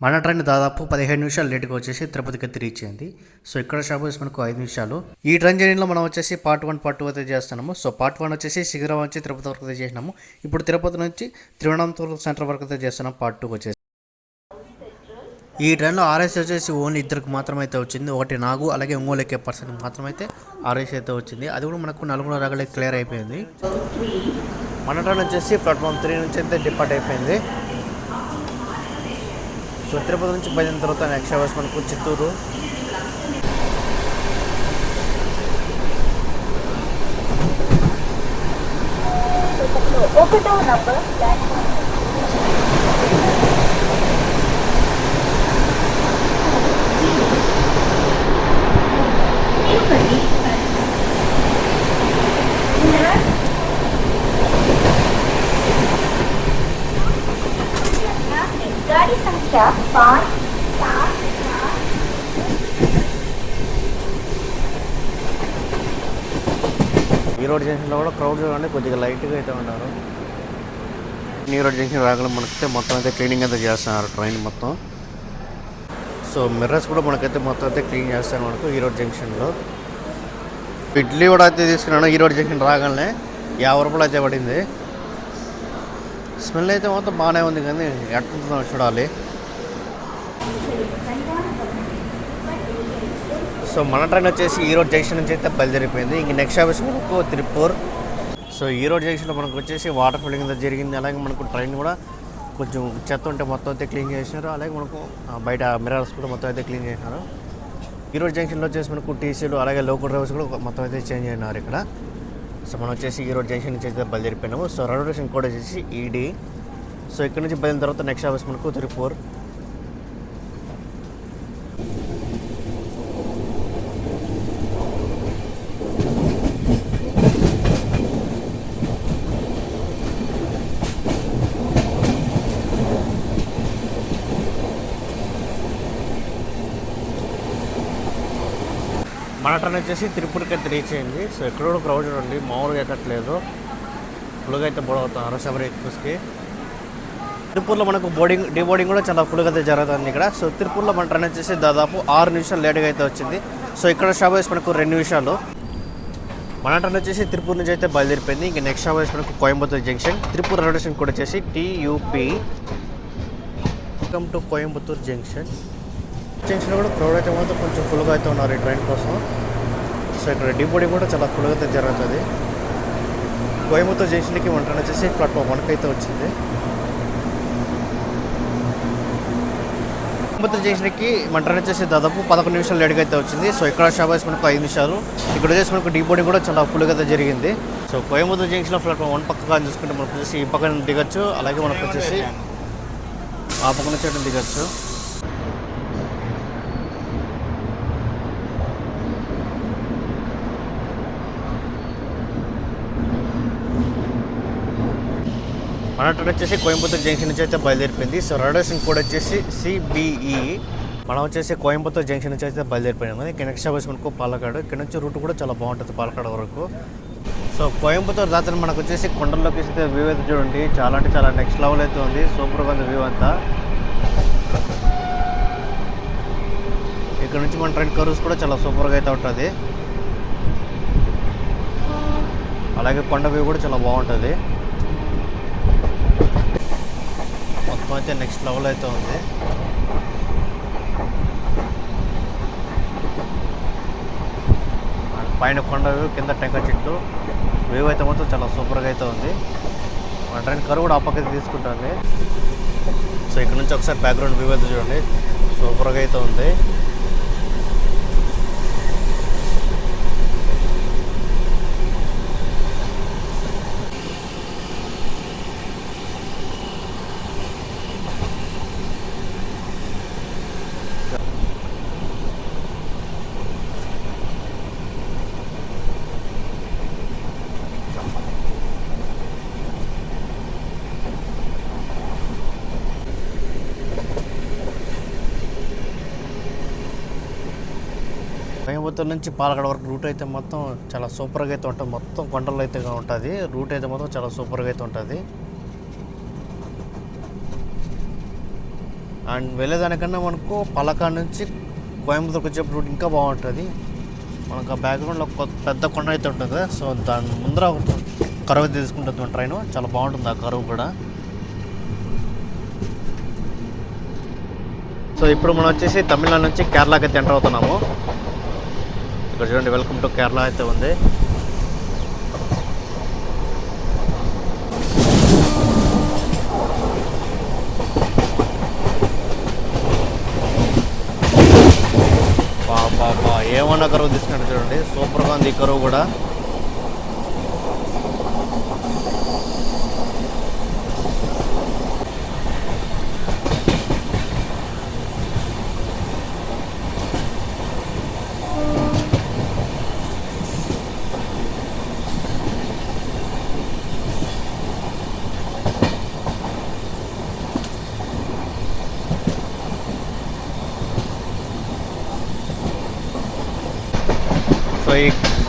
మన ట్రైన్ దాదాపు 15 నిమిషాలు లేట్గా వచ్చేసి తిరుపతికి అయితే రీచ్ అయింది. సో ఇక్కడ స్టాప్ వచ్చేసి మనకు 5 నిమిషాలు. ఈ ట్రైన్ జర్నీలో మనం వచ్చేసి పార్ట్ 1, పార్ట్ 2 అయితే చేస్తున్నాము. సో పార్ట్ 1 వచ్చేసి శిఖరం వచ్చి తిరుపతి వరకు అయితే చేసినాము. ఇప్పుడు తిరుపతి నుంచి తిరువనంతపురం సెంటర్ వరకు అయితే చేస్తున్నాం. పార్ట్ 2 వచ్చేసి ఈ ట్రైన్లో ఆర్ఎస్ వచ్చేసి ఓన్లీ ఇద్దరికి మాత్రమే అయితే వచ్చింది. ఒకటి నాగు అలాగే ఒంగోలు ఎక్కే పర్సన్ మాత్రమైతే ఆర్ఎస్ అయితే వచ్చింది. అది కూడా మనకు నలుగురు రకాలే క్లియర్ అయిపోయింది. మన ట్రైన్ వచ్చేసి ప్లాట్ఫామ్ 3 నుంచి అయితే డిపార్ట్ అయిపోయింది. సో తిరుపతి నుంచి బయలుదేరిన తర్వాత నెక్స్ట్ అవర్స్ మనకు చిత్తూరు. गाड़ी संख्या 5 ఈ రోడ్ జంక్షన్లో కూడా క్రౌడ్ చూడండి, కొద్దిగా లైట్గా అయితే ఉన్నారు. ఈ రోడ్ జంక్షన్ రాగల మనకైతే మొత్తం అయితే క్లీనింగ్ అయితే చేస్తున్నారు ట్రైన్ మొత్తం. సో మిర్రర్స్ కూడా మనకైతే మొత్తం అయితే క్లీన్ చేస్తారు మనకు ఈ రోడ్ జంక్షన్లో. ఇడ్లీ కూడా అయితే తీసుకున్నాను. ఈ రోడ్ జంక్షన్ రాగానే 50 రూపాయలు అయితే పడింది. స్మెల్ అయితే మొత్తం బాగానే ఉంది, కానీ ఎట్లుంటుందో చూడాలి. సో మన ట్రైన్ వచ్చేసి ఈ రోడ్ జంక్షన్ నుంచి అయితే బయలుదేరిపోయింది. ఇంక నెక్స్ట్ ఆఫీస్ మనకు తిరుపూర్. సో ఈ రోడ్ జంక్షన్లో మనకు వచ్చేసి వాటర్ ఫిల్లింగ్ అయితే జరిగింది. అలాగే మనకు ట్రైన్ కూడా కొంచెం చెత్త ఉంటే మొత్తం అయితే క్లీన్ చేసినారు. అలాగే మనకు బయట మిర్రర్స్ కూడా మొత్తం అయితే క్లీన్ చేసినారు. ఈ రోడ్ జంక్షన్లో వచ్చేసి మనకు టీసీలు అలాగే లోకల్ డ్రైవర్స్ కూడా మొత్తం అయితే చేంజ్ అయినారు ఇక్కడ. సో మనం వచ్చేసి ఈ రోడ్ జంక్షన్ నుంచి అయితే బయలుదేరిపోయినాము. సో రైల్వే కోడ్ వచ్చేసి ఈడీ. సో ఇక్కడ నుంచి బయలుదేరిన తర్వాత నెక్స్ట్ ఆఫీస్ మనకు తిరుపూర్. మన ట్రైన్ వచ్చేసి తిరుపతికి అయితే రీచ్ అయింది. సో ఎక్కడ కూడా క్రౌడ్ చూడండి, మామూలుగా ఎక్కట్లేదు. ఫుల్గా అయితే బోర్డు శబరి ఎక్స్ప్రెస్కి. తిరుపూర్లో మనకు డీబోర్డింగ్ కూడా చాలా ఫుల్గా అయితే జరుగుతుంది ఇక్కడ. సో తిరుపూర్లో మన ట్రైన్ వచ్చేసి దాదాపు 6 నిమిషాలు లేట్గా అయితే వచ్చింది. సో ఇక్కడ స్టాప్ వేసి మనకు 2 నిమిషాలు. మన ట్రైన్ వచ్చేసి తిరుపూర్ నుంచి అయితే బయలుదేరిపోయింది. ఇంక నెక్స్ట్ స్టాప్ వేసి మనకు Coimbatore junction. Tirupur railway station కూడా వచ్చేసి TUP. Welcome to Coimbatore junction. జంక్షన్లో కూడా క్రౌడ్ అయితే మాత్రం కొంచెం ఫుల్గా అయితే ఉన్నారు ఈ ట్రైన్ కోసం. సో ఇక్కడ డీబోర్డింగ్ కూడా చాలా ఫుల్గా అయితే జరుగుతుంది. కోయంబత్తూర్ జంక్షన్కి మన ట్రైన్ వచ్చేసి ప్లాట్ఫామ్ 1 అయితే వచ్చింది. కోయంబత్తూర్ జంక్షన్కి మన ట్రైన్ వచ్చేసి దాదాపు 11 నిమిషాలు లేట్గా అయితే వచ్చింది. సో ఇక్కడ స్టాప్ వేసి మనకు 5 నిమిషాలు. ఇక్కడ వచ్చేసి మనకు డీబోర్డింగ్ కూడా చాలా ఫుల్గా అయితే జరిగింది. సో కోయంబత్తూర్ జంక్షన్లో ప్లాట్ఫామ్ 1 పక్కగా చూసుకుంటే మనకు వచ్చేసి ఈ పక్కన దిగచ్చు, అలాగే మనకు వచ్చేసి ఆ పక్కన చేయడం దిగచ్చు. మన ట్రైన్ వచ్చేసి కోయంబత్తూర్ జంక్షన్ నుంచి అయితే బయలుదేరిపోయింది. సో రైల్వే స్టేషన్ కోడ్ వచ్చేసి CBE. మనం వచ్చేసి కోయంబత్తూర్ జంక్షన్ నుంచి అయితే బయలుదేరిపోయాము. ఇక్కడ నెక్స్ట్ వచ్చి మనకు పాలకాడు. ఇక్కడ నుంచి రూట్ కూడా చాలా బాగుంటుంది పాలకాడు వరకు. సో కోయంబత్తూర్ దాకా మనకు వచ్చేసి కొండల్లోకి అయితే వ్యూ అయితే చూడండి, చాలా అంటే చాలా నెక్స్ట్ లెవెల్ అయితే ఉంది. సూపర్గా ఉంది వ్యూ అంతా. ఇక్కడ నుంచి మన ట్రైన్ కర్వ్స్ కూడా చాలా సూపర్గా అయితే ఉంటుంది. అలాగే కొండ వ్యూ కూడా చాలా బాగుంటుంది. మొత్తం అయితే నెక్స్ట్ లెవెల్ అయితే ఉంది. పైన కొండ వ్యూ, కింద టెంకాయ చెట్లు వ్యూ అయితే మొత్తం చాలా సూపర్గా అయితే ఉంది. మన ట్రైన్ కరువు కూడా ఆ పక్కకి తీసుకుంటుంది. సో ఇక్కడ నుంచి ఒకసారి బ్యాక్గ్రౌండ్ వ్యూ అయితే చూడండి, సూపర్గా అయితే ఉంది. కోయంబత్తూరు నుంచి పాలకాడ వరకు రూట్ అయితే మొత్తం చాలా సూపర్గా అయితే ఉంటుంది. మొత్తం కొండల్లో అయితే ఉంటుంది. రూట్ అయితే మొత్తం చాలా సూపర్గా అయితే ఉంటుంది. అండ్ వెళ్ళేదానికన్నా మనకు పలకాడ్ నుంచి కోయంబత్తూరుకి వచ్చే రూట్ ఇంకా బాగుంటుంది. మనకు ఆ బ్యాక్గ్రౌండ్లో పెద్ద కొండ అయితే ఉంటుంది కదా, సో దాని ముందర కరువు అయితే తీసుకుంటుంది మన ట్రైన్. చాలా బాగుంటుంది ఆ కరువు కూడా. సో ఇప్పుడు మనం వచ్చేసి తమిళనాడు నుంచి కేరళకి అయితే ఎంటర్ అవుతున్నాము. ఇక్కడ చూడండి, వెల్కమ్ టు కేరళ అయితే ఉంది. బాబా ఏమన్నా కరువు తీసుకుంటే చూడండి, సూపర్గా ఉంది ఈ కరువు కూడా. సో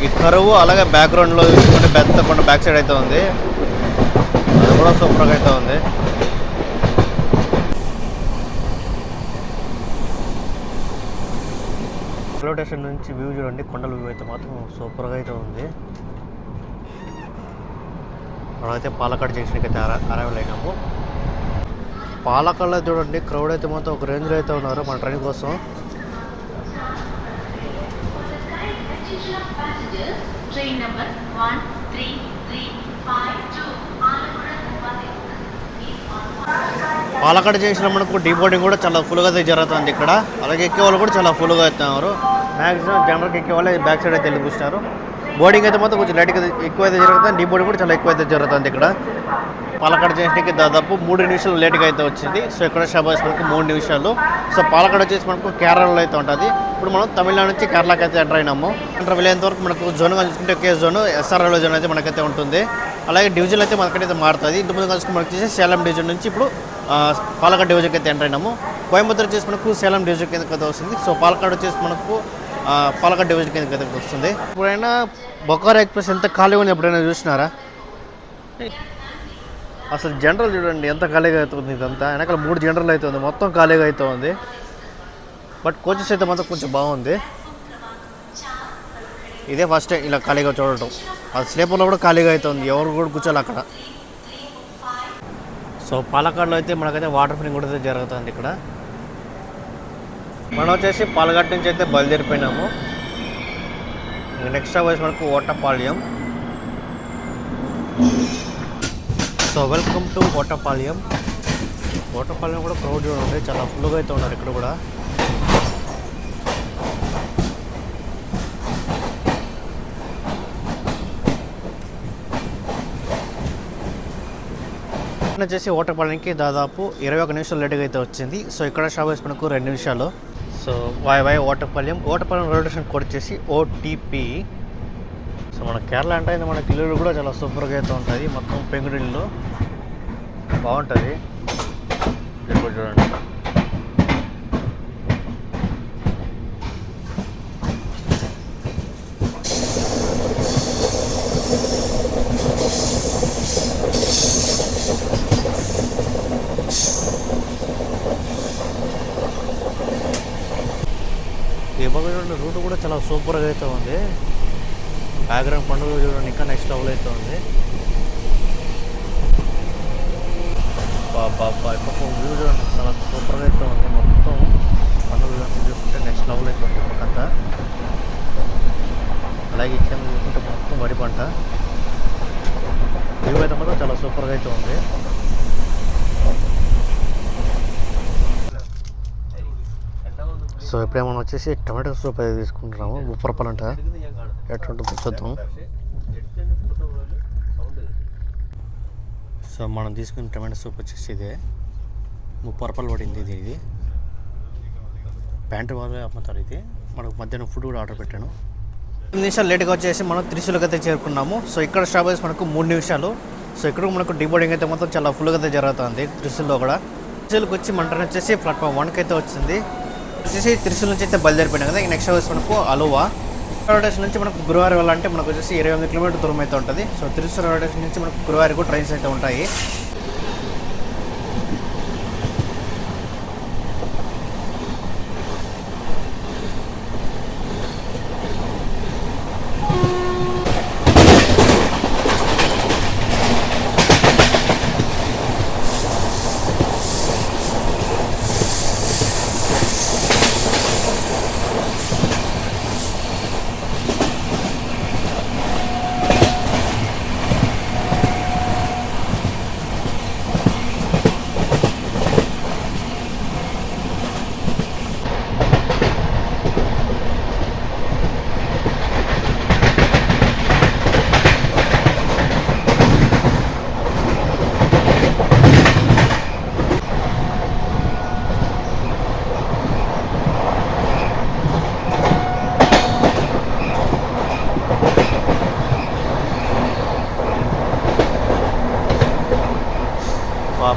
ఈ కరువు అలాగే బ్యాక్గ్రౌండ్లో చూసుకుంటే పెద్ద కొండ బ్యాక్ సైడ్ అయితే ఉంది, అది కూడా సూపర్గా అయితే ఉంది. రైల్వే స్టేషన్ నుంచి వ్యూ చూడండి, కొండల వ్యూ అయితే మాత్రం సూపర్గా అయితే ఉంది. మనమైతే పాలకాడ్ జంక్షన్కి అయితే అరైవల్ అయినాము. పాలకాడ్లో చూడండి క్రౌడ్ అయితే మొత్తం ఒక రేంజ్లో అయితే ఉన్నారు మన ట్రైన్ కోసం. Train number 13352 పాలకాడ్ జంక్షన్ మనకు డీ బోర్డింగ్ కూడా చాలా ఫుల్గా అయితే జరుగుతుంది ఇక్కడ. అలాగే ఎక్కే వాళ్ళు కూడా చాలా ఫుల్గా అవుతున్నారు. మ్యాక్సిమం జనరల్కి ఎక్కే వాళ్ళు బ్యాక్ సైడ్ అయితే వెళ్ళిపిస్తారు. బోర్డింగ్ అయితే మొత్తం కొంచెం లైట్గా ఎక్కువ అయితే జరుగుతుంది, డీ బోర్డింగ్ కూడా చాలా ఎక్కువ అయితే జరుగుతుంది ఇక్కడ. పాలకాడ్ జంక్షన్కి దాదాపు 3 నిమిషాలు లేట్గా అయితే వచ్చింది. సో ఇక్కడ షాబాస్ మనకు 3 నిమిషాలు. సో పాలకాడ్ వచ్చేసి మనకు కేరళలో అయితే ఉంటుంది. ఇప్పుడు మనం తమిళనాడు నుంచి కేరళకి అయితే ఎంటర్ అయినాము. ఎంటర్ వెళ్ళేంత వరకు మనకు జోన్గా చూసుకుంటే ఒకే జోన్ ఎస్ఆర్ఐలో జోన్ అయితే మనకైతే ఉంటుంది. అలాగే డివిజన్ అయితే మనకైతే మారుతుంది. ఇంతకుముందు కలుసుకుని మనకు వచ్చేసి సేలం డివిజన్ నుంచి ఇప్పుడు పాలకాడ్ డివిజన్కి అయితే ఎంటర్ అయినాము. కోయంబత్తూరు వచ్చేసి మనకు సేలం డివిజన్ కిందకి అయితే వస్తుంది. సో పాలకాడ్ వచ్చేసి మనకు పాలకాడ్ డివిజన్ కిందకి అయితే వస్తుంది. ఇప్పుడైనా బొకారో ఎక్స్ప్రెస్ ఎంత ఖాళీగా ఉంది ఎప్పుడైనా చూసినారా? అసలు జనరల్ చూడండి ఎంత ఖాళీగా అవుతుంది, ఇదంతా వెనకాల 3 జనరల్ అయితే ఉంది, మొత్తం ఖాళీగా అయితే ఉంది. బట్ కోచెస్ అయితే మాత్రం కొంచెం బాగుంది. ఇదే ఫస్ట్ టైం ఇలా ఖాళీగా చూడటం. అది స్లీపర్లో కూడా ఖాళీగా అయితే ఉంది, ఎవరు కూడా కూర్చోాలి అక్కడ. సో పాలకాడ్లో అయితే మనకైతే వాటర్ ఫిల్లింగ్ కూడా అయితే జరుగుతుంది ఇక్కడ. మనం వచ్చేసి పాలకాడ్ నుంచి అయితే బయలుదేరిపోయినాము. నెక్స్ట్ వచ్చేసి మనకు Ottapalam. So welcome to Ottapalam. Ottapalam కూడా క్రౌడ్ చూడండి, చాలా ఫుల్గా అయితే ఉన్నారు ఇక్కడ కూడా. వచ్చేసి ఓటపాళ్యానికి దాదాపు 21 నిమిషాలు లేట్గా అయితే వచ్చింది. సో ఇక్కడ షాబాస్ మనకు 2 నిమిషాలు. So why Ottapalam railway station code వచ్చేసి ఓటీపీ. సో మన కేరళ అంటే మనకి ఇల్లు కూడా చాలా సూపర్గా అయితే ఉంటుంది, మొత్తం పెంకుటిల్లు బాగుంటుంది. ఇప్పుడు చూడండి, ఈ పక్క చూడండి రూట్ కూడా చాలా సూపర్గా అయితే ఉంది. బ్యాక్గ్రౌండ్ పండుగ చూడండి ఇంకా నెక్స్ట్ లెవెల్ అయితే ఉంది. పక్క వ్యూ చూడండి చాలా సూపర్గా అయితే ఉంది, మొత్తం పండుగ చూసుకుంటే నెక్స్ట్ లెవెల్ అయితే ఉంది పక్కంతా. అలాగే ఇచ్చేది చూసుకుంటే మొత్తం వరి పంట. వ్యూ అయితే మాత్రం చాలా సూపర్గా అయితే ఉంది. సో ఇప్పుడే మనం వచ్చేసి టమాటో సూప్ అయితే తీసుకుంటున్నాము. 30 రూపాయలు అంట, ఎట్లుంటుందో చూద్దాం. సో మనం తీసుకున్న టమాటో సూప్ వచ్చేసి ఇదే 30 రూపాయలు పడింది. ఇది ప్యాంటు వాళ్ళే అమ్ముతారు. ఇది మనకు మధ్యాహ్నం ఫుడ్ కూడా ఆర్డర్ పెట్టాను. 2 నిమిషాలు లేట్గా వచ్చేసి మనం త్రిశూలకి అయితే చేరుకున్నాము. సో ఇక్కడ స్టాప్ చేసి మనకు 3 నిమిషాలు. సో ఇక్కడ మనకు డీబోర్డింగ్ అయితే మొత్తం చాలా ఫుల్గా అయితే జరుగుతుంది త్రిశూల్లో కూడా. త్రిశూల్కి వచ్చి మన ట్రైన్ వచ్చేసి ప్లాట్ఫామ్ 1కి అయితే వచ్చింది. వచ్చేసి త్రిశూల్ నుంచి అయితే బయలుదేరిపోయినాం కదా. నెక్స్ట్ వచ్చేసి మనకు అలువా రైల్వే స్టేషన్ నుంచి మనకు గురువారి వెళ్ళాలంటే మనకు వచ్చేసి 28 కిలోమీటర్ దూరం అయితే ఉంటుంది. సో త్రిశూల్ రైల్వే స్టేషన్ నుంచి మనకు గురువారికి ట్రైన్స్ అయితే ఉంటాయి.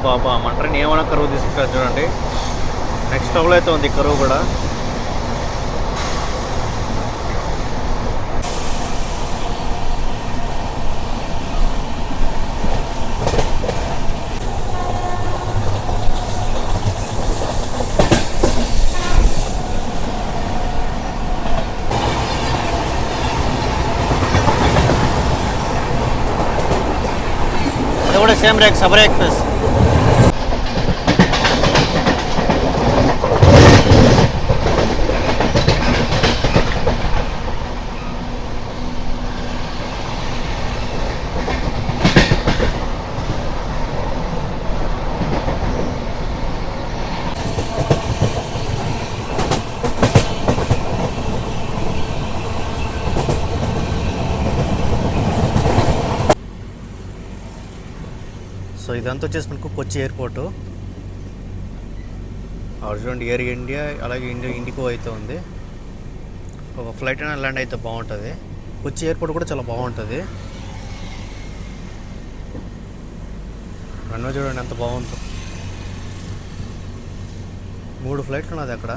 బాబా మంటని ఏమైనా కరువు తీసుకుంటారు చూడండి. నెక్స్ట్ లెవెల్ అయితే ఉంది కరువు కూడా. అది కూడా same rake Sabar express. So ఇదంతా వచ్చేసి మనకు కొచ్చి ఎయిర్పోర్టు. చూడండి ఎయిర్ ఇండియా అలాగే ఇండిగో అయితే ఉంది. ఒక ఫ్లైట్ అయినా ల్యాండ్ అయితే బాగుంటుంది. కొచ్చి ఎయిర్పోర్ట్ కూడా చాలా బాగుంటుంది. రన్వే చూడండి ఎంత బాగుందో. 3 ఫ్లైట్లు ఉన్నది అక్కడ.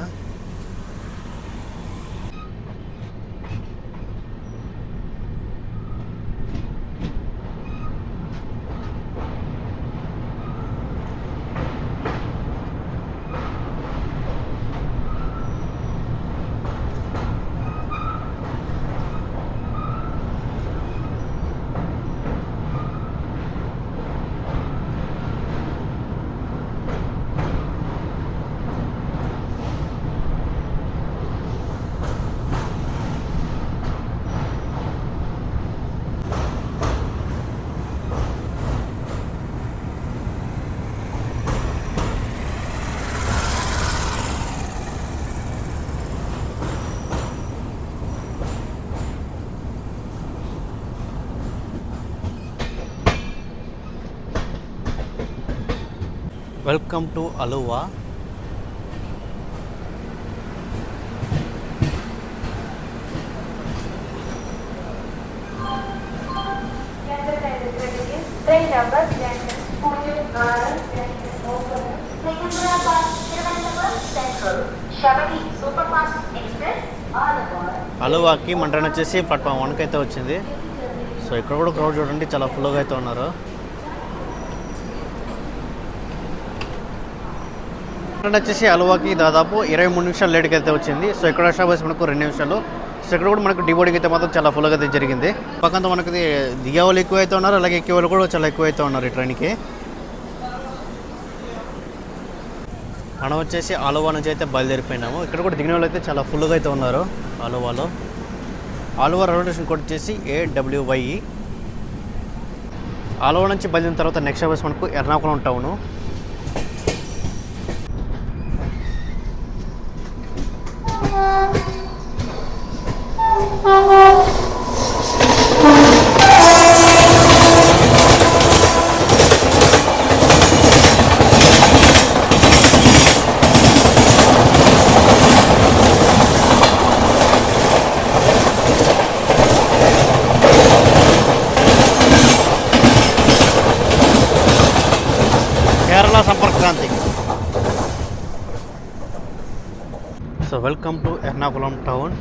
Welcome to Aluva. Train number Pune Secunderabad Tirunelveli Central Shabadi Superfast Express అలువాకి మన ట్రైన్ వచ్చేసి ప్లాట్ఫామ్ 1కి అయితే వచ్చింది. సో ఇక్కడ కూడా క్రౌడ్ చూడండి చాలా ఫుల్గా అయితే ఉన్నారు. ట్రైన్ వచ్చేసి అలువాకి దాదాపు 23 నిమిషాలు లేట్కి అయితే వచ్చింది. సో ఇక్కడ షాబస్ మనకు 2 నిమిషాలు. సో ఇక్కడ కూడా మనకు డిబోర్డింగ్ అయితే మాత్రం చాలా ఫుల్గా అయితే జరిగింది. పక్కన మనకి దిగే వాళ్ళు ఎక్కువ అయితే ఉన్నారు, అలాగే ఎక్కే వాళ్ళు కూడా చాలా ఎక్కువ అయితే ఉన్నారు ఈ ట్రైన్కి. మనం వచ్చేసి ఆలువా నుంచి అయితే బయలుదేరిపోయినాము. ఇక్కడ కూడా దిగిన వాళ్ళు అయితే చాలా ఫుల్గా అయితే ఉన్నారు ఆలువాలో. ఆలువా రైల్వే స్టేషన్ కోడ్ వచ్చేసి AWY. ఆలువా నుంచి బయలుదేరిన తర్వాత నెక్స్ట్ బస్ మనకు Ernakulam town. Kerala Sampark Kranti. So welcome to Ernakulam town.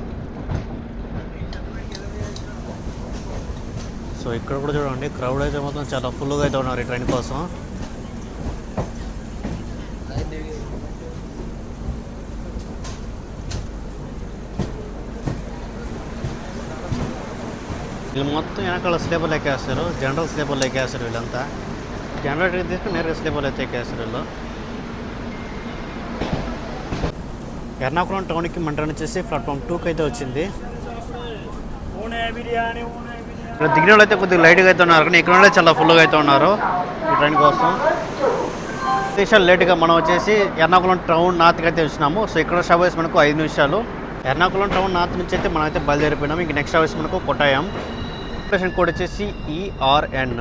So ఇక్కడ కూడా చూడండి క్రౌడ్ అయితే మొత్తం చాలా ఫుల్గా అయితే ఉన్నారు ఈ ట్రైన్ కోసం. వీళ్ళు మొత్తం వెనకాల స్లీపర్లు ఎక్కేస్తారు, జనరల్ స్లీపర్లు ఎక్కేస్తారు. వీళ్ళంతా జనరల్ తీసుకుని నేరుగా స్లీపర్లు అయితే ఎక్కేస్తారు వీళ్ళు. ఎర్నాకుళం టౌన్కి మన ట్రైన్ వచ్చేసి ప్లాట్ఫామ్ 2కి అయితే వచ్చింది. ఇక్కడ దిగిన వాళ్ళు అయితే కొద్దిగా లైట్గా అయితే ఉన్నారు, కానీ ఇక్కడ చాలా ఫుల్గా అయితే ఉన్నారు ఈ ట్రైన్ కోసం. నిమిషాలు లేట్గా మనం వచ్చేసి ఎర్నాకుళం టౌన్ నార్త్కి అయితే వచ్చినాము. సో ఇక్కడ స్టాప్ మనకు 5 నిమిషాలు. ఎర్నాకుళం టౌన్ నార్త్ నుంచి అయితే మనం అయితే బయలుదేరిపోయినాము. ఇంక నెక్స్ట్ స్టాప్ మనకు కొట్టాయం. స్టేషన్ కోడ్ వచ్చేసి ERN.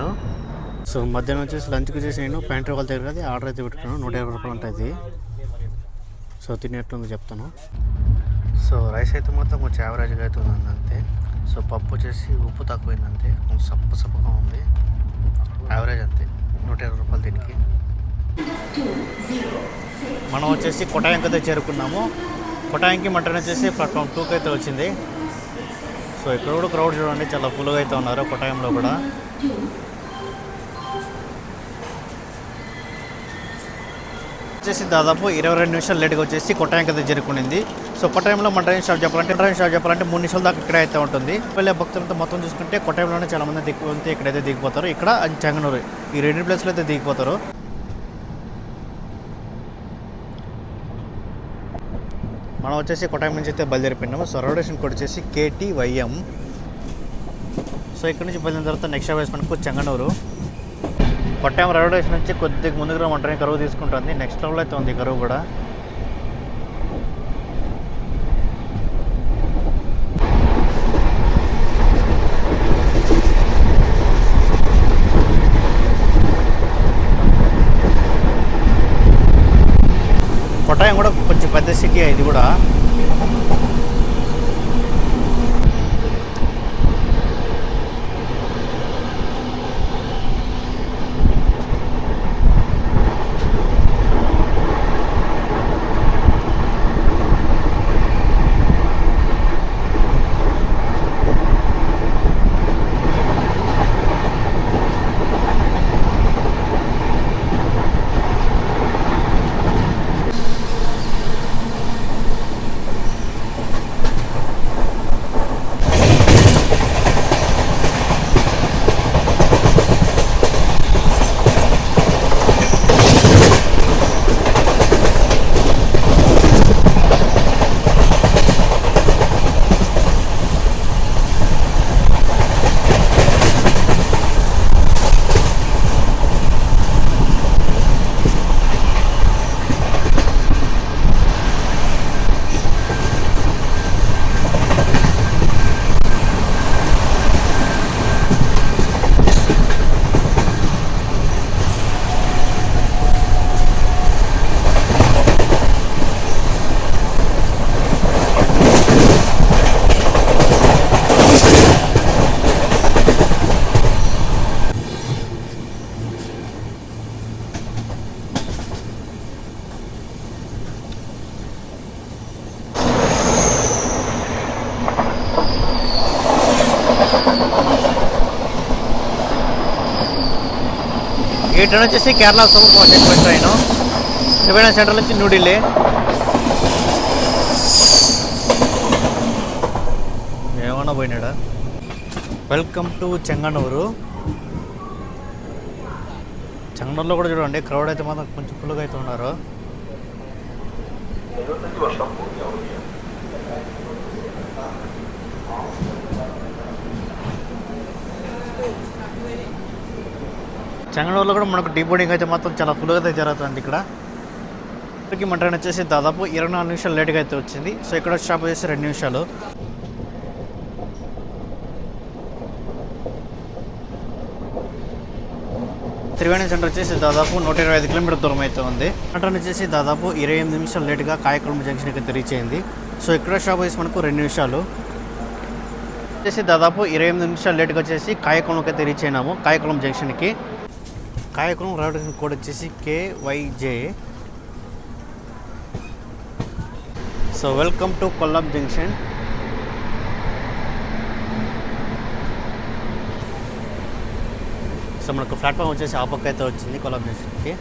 సో మధ్యాహ్నం వచ్చేసి లంచ్కి వచ్చేసి నేను ప్యాంట్రీ వాళ్ళ దగ్గర అది ఆర్డర్ అయితే పెట్టుకున్నాను. 120 రూపాయలు ఉంటుంది. సో తినేట్టుంది చెప్తాను. సో రైస్ అయితే మొత్తం కొంచెం యావరేజ్గా అయితే ఉంది అంతే. సో పప్పు వచ్చేసి ఉప్పు తక్కువైంది అంతే, కొంచెం సప్పగా ఉంది, యావరేజ్ అంతే. 120 రూపాయలు దీనికి. మనం వచ్చేసి కొటాయంకి అయితే చేరుకున్నాము. కొటాయంకి మన ట్రైన్ వచ్చేసి ప్లాట్ఫామ్ 2కి అయితే వచ్చింది. సో ఇక్కడ కూడా క్రౌడ్ చూడండి, చాలా ఫుల్గా అయితే ఉన్నారు కొటాయంలో కూడా. వచ్చేసి దాదాపు 22 నిమిషాలు లేట్గా వచ్చేసి కొట్టాయంకి అయితే చేరుకునింది. సో కొట్టాయంలో మన ట్రైన్ స్టాప్ చెప్పాలంటే 3 నిమిషాల దాకా ఇక్కడే అయితే ఉంటుంది. వెళ్ళే భక్తులతో మొత్తం చూసుకుంటే కొట్టాయంలోనే చాలా మంది దిగిపోతే ఇక్కడైతే దిగిపోతారు. ఇక్కడ చెంగనూరు ఈ 2 ప్లేస్లో అయితే దిగిపోతారు. మనం వచ్చేసి కొట్టాయం నుంచి అయితే బయలుదేరిపోయినాము. సో రైల్వే స్టేషన్ కోడ్ వచ్చేసి KTYM. సో ఇక్కడ నుంచి బయలుదేరిన తర్వాత నెక్స్ట్ వేసి మనకు చెంగనూరు. కొట్టాయం రైల్వే స్టేషన్ నుంచి కొద్దిగా ముందుగా మన ట్రైన్ కరువు తీసుకుంటుంది. నెక్స్ట్ లెవెల్ అయితే ఉంది కరువు కూడా. కొట్టాయం కూడా కొంచెం పెద్ద సిటీ ఇది కూడా. ఈ ట్రైన్ వచ్చేసి Kerala super fast express train. Triveni central నుంచి న్యూఢిల్లీ. ఏమన్నా పోయినాడా. Welcome to Chengannur. చెంగనూరులో కూడా చూడండి క్రౌడ్ అయితే మాత్రం కొంచెం ఫుల్గా అయితే ఉన్నారు. చెంగనూరులో కూడా మనకు డీబోర్డింగ్ అయితే మాత్రం చాలా ఫుల్గా అయితే జరుగుతుంది. ఇక్కడ మన ట్రైన్ వచ్చేసి దాదాపు 24 నిమిషాలు లేట్గా అయితే వచ్చింది. సో ఇక్కడ స్టాప్ వచ్చేసి 2 నిమిషాలు. త్రివేణి సెంటర్ వచ్చేసి దాదాపు 125 కిలోమీటర్ దూరం అయితే ఉంది. ట్రైన్ వచ్చేసి దాదాపు 28 నిమిషాలు లేట్గా కాయకుళం జంక్షన్కి అయితే రీచ్ అయింది. సో ఇక్కడ స్టాప్ వచ్చేసి మనకు 2 నిమిషాలు. వచ్చేసి దాదాపు 28 నిమిషాలు లేట్గా వచ్చేసి కాయకుళంకి అయితే రీచ్ అయినాము. కాయకుళం జంక్షన్కి. కాయకుళం రైల్వే స్టేషన్ కోడ్ వచ్చేసి KYJ. So welcome to Kollam junction. So మనకు ప్లాట్ఫామ్ వచ్చేసి ఆ పక్క అయితే వచ్చింది కొల్లాం జంక్షన్కి.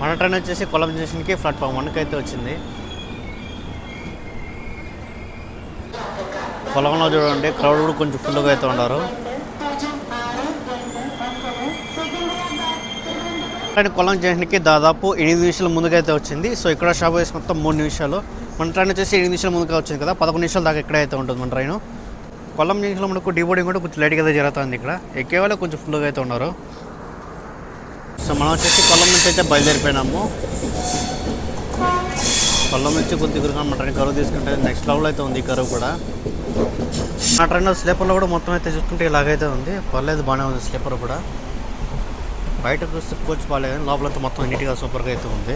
మన ట్రైన్ వచ్చేసి కొల్లాం జంక్షన్కి ప్లాట్ఫామ్ 1కి అయితే వచ్చింది. పొలంలో చూడండి క్రౌడ్ కూడా కొంచెం ఫుల్గా అయితే ఉన్నారు. ట్రైన్ కొల్లాం జంక్షన్కి దాదాపు 8 నిమిషాల ముందుకైతే వచ్చింది. సో ఇక్కడ స్టాప్ వేసి మొత్తం 3 నిమిషాలు. మన ట్రైన్ వచ్చేసి 8 నిమిషాల ముందుగా వచ్చింది కదా, 11 నిమిషాల దాకా ఇక్కడే అయితే ఉంటుంది మన ట్రైన్. కొల్లాం జంక్షన్లో మనకు డీబోర్డింగ్ కూడా కొంచెం లేట్గా అయితే జరుగుతుంది. ఇక్కడ ఎక్కే వాళ్ళు కొంచెం ఫుల్గా అయితే ఉన్నారు. సో మనం వచ్చేసి కొల్లాం నుంచి అయితే బయలుదేరిపోయినాము. కొల్లాం నుంచి కొద్దిగా మన ట్రైన్ కరువు తీసుకుంటే నెక్స్ట్ లెవెల్ అయితే ఉంది. కరువు కూడా నా ట్రైన్ స్లీపర్లో కూడా మొత్తం అయితే చూసుకుంటే ఇలాగైతే ఉంది. పర్లేదు, బాగానే ఉంది స్లీపర్ కూడా. బయట చూస్తే కోచ్ బాగాలేదు కానీ లోపలంతా మొత్తం నీట్గా సూపర్గా అయితే ఉంది.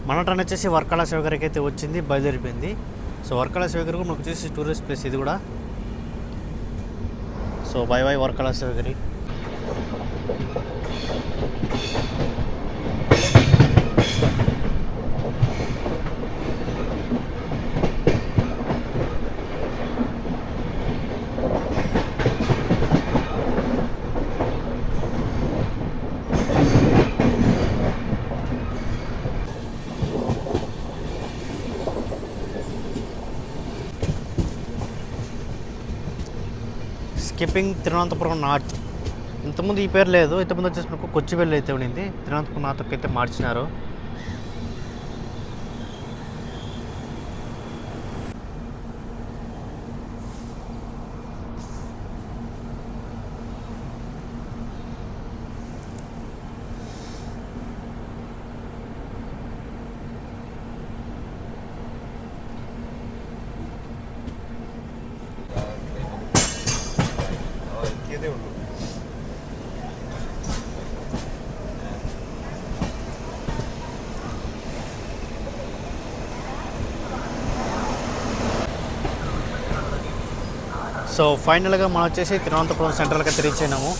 మన ట్రైన్ వచ్చేసి వర్కళ శివగారికి అయితే వచ్చింది, బయలుదేరిపోయింది. సో వర్కళ శివగిరి మనకు వచ్చేసి టూరిస్ట్ ప్లేస్ ఇది కూడా. So bye Varkala Sivagiri. Skipping Thiruvananthapuram north. ఇంతకుముందు ఈ పేరు లేదు, ఇంతకుముందు వచ్చేసి మనకు కొచ్చివెల్లి అయితే ఉండింది. తిరువనంతపురం నార్త్కి అయితే మార్చినారు. సో ఫైనల్గా మనం వచ్చేసి తిరువనంతపురం సెంట్రల్కి అయితే రీచ్ అయినాము.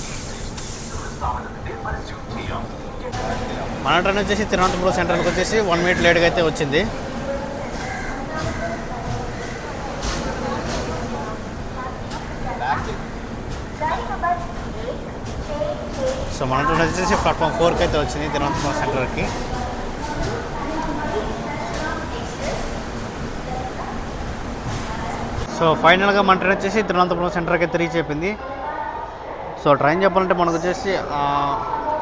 మన ట్రైన్ వచ్చేసి తిరువనంతపురం సెంట్రల్కి వచ్చేసి 1 minute లేట్గా అయితే వచ్చింది. సో మన ట్రైన్ వచ్చేసి ప్లాట్ఫామ్ 4కి అయితే వచ్చింది తిరువనంతపురం సెంట్రల్కి. సో ఫైనల్గా మన ట్రైన్ వచ్చేసి తిరువనంతపురం సెంటర్కి అయితే రీచ్ అయిపోయింది. సో ట్రైన్ చెప్పాలంటే మనకు వచ్చేసి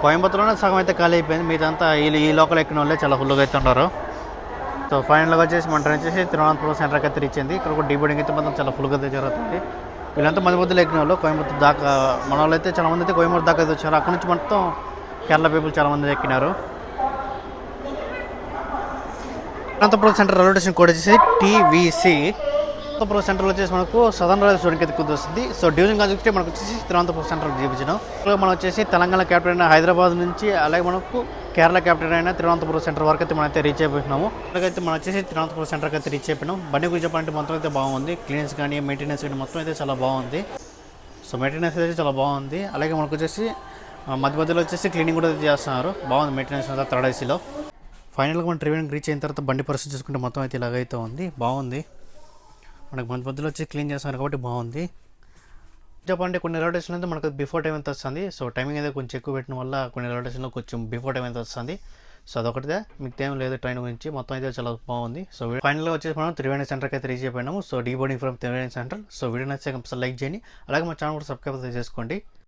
కోయంబత్తూరులోనే సగం అయితే ఖాళీ అయిపోయింది. మీదంతా ఈ లోకల్ ఎక్కిన వాళ్ళే చాలా ఫుల్గా అయితే ఉన్నారు. సో ఫైనల్గా వచ్చేసి మన ట్రైన్ వచ్చేసి తిరువనంతపురం సెంటర్కి అయితే రీచ్ అయింది. ఇక్కడ కూడా డీబోర్డింగ్ అయితే మాత్రం చాలా ఫుల్గా అయితే జరుగుతుంది. వీళ్ళంతా మధ్యలో ఎక్కిన వాళ్ళు కోయంబత్తూరు దాకా. మన వాళ్ళు అయితే చాలా మంది అయితే కోయంబత్తూరు దాకా అయితే వచ్చారు. అక్కడ నుంచి మొత్తం కేరళ పీపుల్ చాలా మంది ఎక్కినారు. Thiruvananthapuram centre railway station code వచ్చేసి TVC. తిరువనంతపురం సెంటర్లో వచ్చేసి మనకు సదర్న్ రైల్వే స్టేషన్కి అయితే వస్తుంది. సో డివిజన్ కాన్సెప్ట్ మనకు వచ్చేసి తిరువనంతపురం సెంటర్ చూపించడం. మనం వచ్చేసి తెలంగాణ క్యాపిటల్ అయిన హైదరాబాద్ నుంచి, అలాగే మనకు కేరళ క్యాపిటల్ అయిన తిరువనంతపురం సెంటర్ వరకు అయితే మనం అయితే రీచ్ అయిపోయినాము. అలాగైతే మనం వచ్చేసి తిరువనంతపురం సెంటర్కి అయితే రీచ్ అయిపోయినాం. బండి గురించి చెప్పాలంటే మొత్తం అయితే బాగుంది. క్లీనెన్స్ కానీ మెయింటెనెన్స్ కానీ మొత్తం అయితే చాలా బాగుంది. సో మెయింటెనెన్స్ అయితే చాలా బాగుంది. అలాగే మనకు వచ్చేసి మధ్యలో వచ్చేసి క్లీనింగ్ కూడా చేస్తున్నారు. బాగుంది మెయింటెనెన్స్ అంతా థర్డ్ ఏసీలో. ఫైనల్గా మనం ట్రైన్ రీచ్ అయిన తర్వాత బండి పరిస్థితి చూసుకుంటే మొత్తం అయితే ఇలాగైతే ఉంది. బాగుంది. మనకు మధ్యలో వచ్చి క్లీన్ చేస్తున్నారు కాబట్టి బాగుంది. చెప్పండి కొన్ని రైల్వే స్టేషన్లో అయితే మనకు బిఫోర్ టైం ఎంత వస్తుంది. సో టైమింగ్ అయితే కొంచెం ఎక్కువ పెట్టిన వల్ల కొన్ని రైల్వే స్టేషన్లో కొంచెం బిఫోర్ టైం ఎంత వస్తుంది. సో అదొకటిదే, మీకు ఏం లేదు ట్రైన్ గురించి. మొత్తం అయితే చాలా బాగుంది. సో ఫైనల్గా వచ్చేసి మనం త్రివేణి సెంటర్కి అయితే రీచ్ అయిపోయినాము. So deboarding from Triveni centre. So video నచ్చితే కంపల్సరీ లైక్ చేయండి. అలాగే మా ఛానల్ కూడా సబ్స్క్రైబ్ చేసుకోండి.